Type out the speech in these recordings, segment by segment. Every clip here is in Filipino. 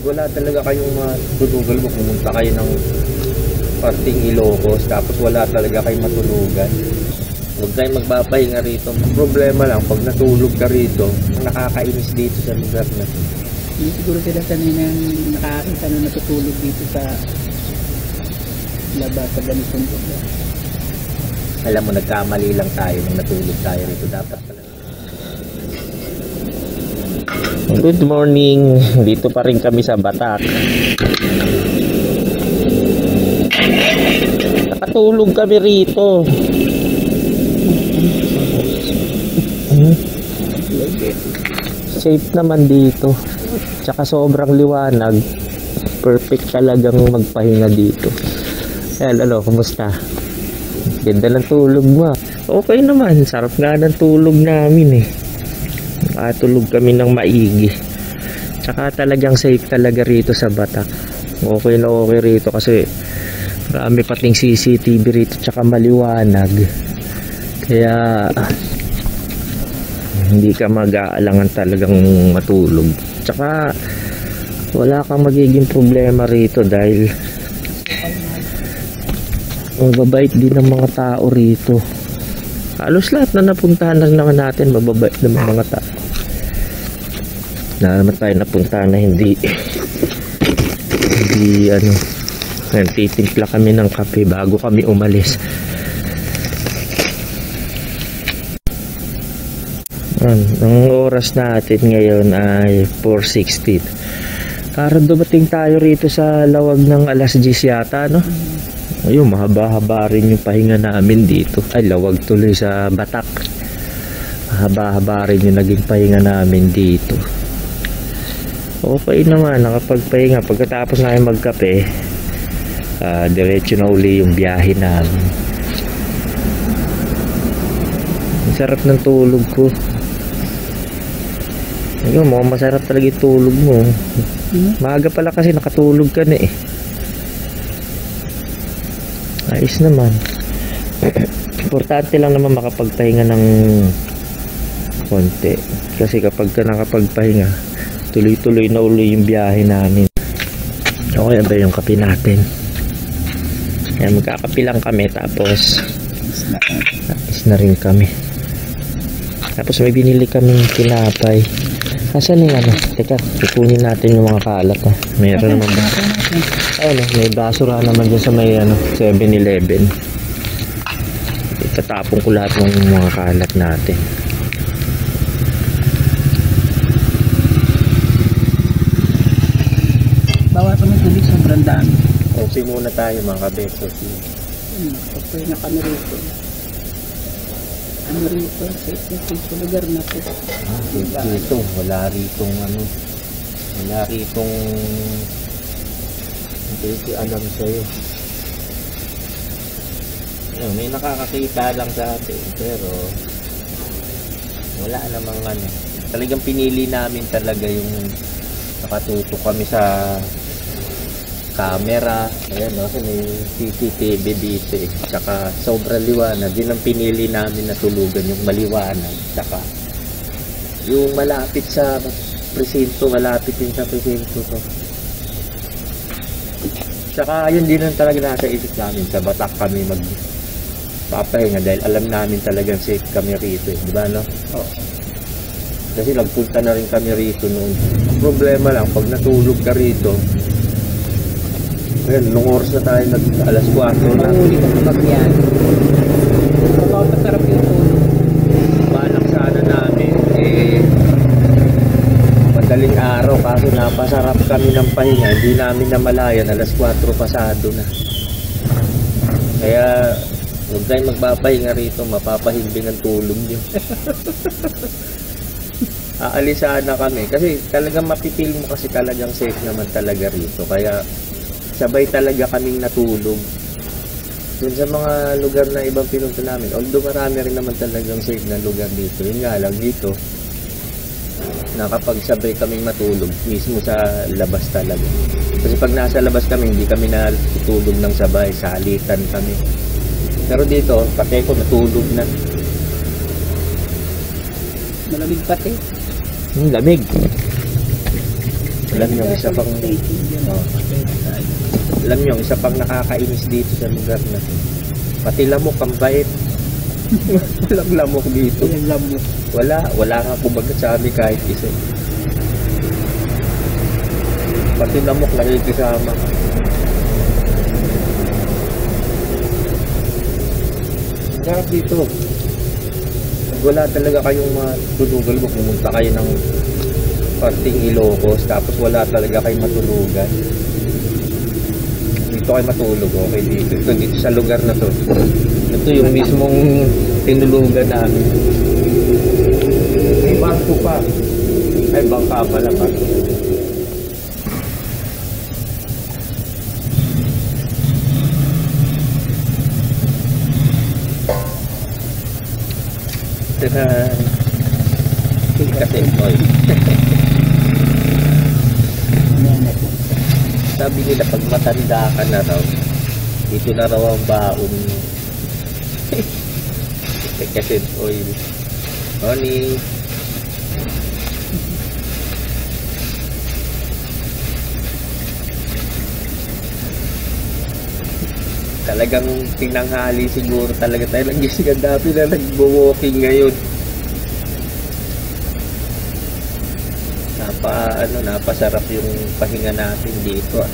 wala talaga kayong matulugan mo. Pumunta kayo ng parting Ilocos tapos wala talaga kayong matulugan. Huwag kayong magpapahinga rito. Ang problema lang, pag natulog ka rito, nakakainis dito sa lugar na. Hindi siguro sila sanay na nakakita na natutulog dito sa labas sa ganitong lugar. Alam mo, nagkamali lang tayo nung natulog tayo rito. Dapat pala. Good morning. Dito pa rin kami sa Batak. Nakatulog kami rito. Safe naman dito. Tsaka sobrang liwanag. Perfect talagang magpahinga dito. Hello, kumusta? Ganda ng tulog mo. Okay naman, sarap nga ng tulog namin eh. Nakatulog kami ng maigi. Tsaka talagang safe talaga rito sa Batak. Okay na okay rito kasi marami pating CCTV rito tsaka maliwanag. Kaya hindi ka mag-aalangan talagang matulog. Tsaka wala kang magiging problema rito dahil mababait din ng mga tao rito. Halos lahat na napuntahan na naman natin mababait ng mga tao. Na naman tayo napuntahan na hindi titimpla kami ng kape bago kami umalis. Ang oras natin ngayon ay 4:16. Para dumating tayo rito sa lawag ng alas 10 yata, no? Ayun, mahaba-haba rin yung pahinga namin dito. Ay, lawag tuloy sa Batak. Mahaba-haba rin yung naging pahinga namin dito. Okay naman, nakapagpahinga. Pagkatapos namin magkape, diretso na uli yung biyahe namin. Ang sarap ng tulog ko. Ayun, mukhang masarap talaga yung tulog mo. Maaga pala kasi nakatulog ka na eh. Ayos naman. Importante lang naman makapagpahinga ng konti. Kasi kapag ka nakapagpahinga, tuloy-tuloy na uli yung biyahe namin. Okay ba yung kape natin? Kaya magkakape lang kami tapos is na rin kami. Tapos may binili kaming tinapay. Asan yung ano? Teka, kukunin natin yung mga kalat ha. Mayroon naman ba? Ayun, may basura naman dyan sa may 7-Eleven. Itatapon ko lahat ng mga kalat natin. Bawa pa ng tubig, sobrang dami. Okay muna tayo mga kabeso. Okay na kami rito. Ano rito? Safe sa lugar na po. Dito, wala ritong hindi alam sa'yo. May nakakakita lang sa atin pero wala namang talagang pinili namin talaga yung nakatutok kami sa camera. Ayan, no? May CCTV dito eh. Tsaka sobrang liwanag. Yun ang pinili namin na tulugan, yung maliwanag. Tsaka yung malapit sa presinto, malapit din sa presinto to. Tsaka yun din ang talaga nasa isip namin. Sa Batak kami magpapahinga dahil alam namin talagang safe kami rito eh. Diba no? Oh. Kasi nagpunta na rin kami rito noon. Ang problema lang, pag natulog ka rito, ngayon, nung oras na tayo alas 4 na. Mahuli ka sa bagyan. Mapapasarap yung tulog. Balak sana namin, madaling araw kasi napasarap kami ng pahinga. Hindi namin namalayan, alas 4 pasado na. Kaya, huwag tayong magpapahinga rito, mapapahimbing ang tulog nyo. Aalis sana kami kasi talagang mapipil mo kasi talagang safe naman talaga rito. Kaya, sabay talaga kaming natulog dun sa mga lugar na ibang pinunta namin. Although marami rin naman talagang safe na lugar dito, yun nga lang dito nakapagsabay kaming matulog mismo sa labas talaga. Kasi pag nasa labas kami, hindi kami natutulog ng sabay, salitan kami. Pero dito, pati ko natulog na. Malamig pati. Lamig. Alam nyo, isa pang alam nyo, isa pang nakakainis dito sa lugar na to. Pati lamok ang bait. Walang lamok dito. Yung labo. Wala nga kumagat sa amin kahit isa. Pati lamok nakikisama. Sarap dito. Wala talaga kayong matulugan mo. Pumunta kayo ng parting Ilocos, tapos wala talaga kayong matulugan. Dito kayo matulog, okay dito. Dito sa lugar na to. Ito yung mismong tinulugan namin. May bangko pa. Ay, bangka pala pa. Tara. Kasi oil. Sabi nila pag matanda ka na raw, dito na raw ang baon. Kasi oil. Honey. Talagang tinanghali siguro talaga tayo nagising ang dami na nagbo-walking ngayon. Napasarap yung pahinga natin dito.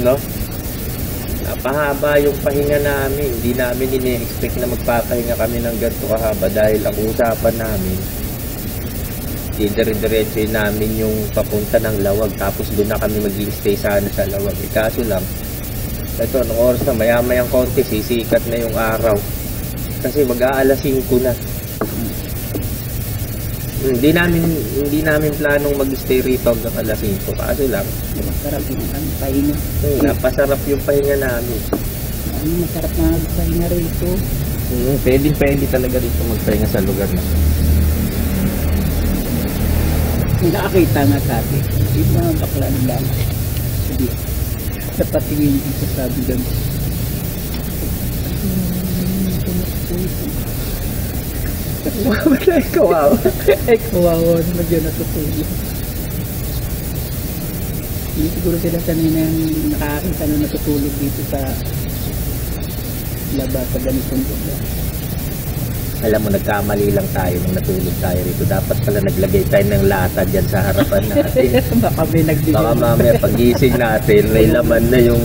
No? Napahaba yung pahinga namin. Hindi namin ini-expect na magpapahinga kami ng ganito kahaba dahil ang usapan namin dire-diretso namin yung papunta ng Lawag, tapos doon na kami mag-stay sana sa Lawag. Kaso lang, ito, anong oras na, maya-mayang konti, sisikat na yung araw. Kasi mag-aalas 5 na. Hindi namin planong mag-stay rito hanggang alas 5. Kaso lang, Masarap yung pahinga. napasarap yung pahinga namin. Masarap na pahinga rito. Pwede talaga rito magpahinga sa lugar na. May nakakita nga sa atin. Yung mga bakla ng lalaki. Sabi, sa patingin dito sabi lang. Ay, kawawa. Ay, kawawa naman yun natutulog. Hindi siguro sila sanay na nakakita na natutulog dito sa labas sa ganitong lugar. Alam mo, nagkamali lang tayo nung natulog tayo rito. Dapat pala naglagay tayo ng lata dyan sa harapan natin. Baka may nagbigay. Baka mamaya pagising natin, may laman na yung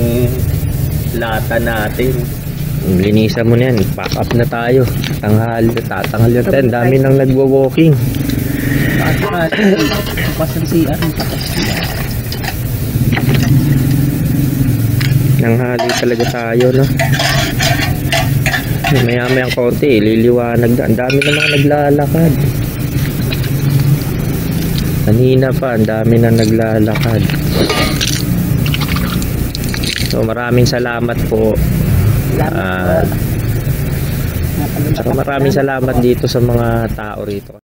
lata natin. Linisan mo na yan, pack up na tayo. Tatanghal yun tayo. Dami nang nagwo-walking. Pasang CR ng takas niya. Nanghali talaga tayo, no? Maya-maya konti, liliwanag na. Ang dami na mga naglalakad. Kanina pa, ang dami na naglalakad. So, maraming salamat po. Saka maraming salamat dito sa mga tao rito.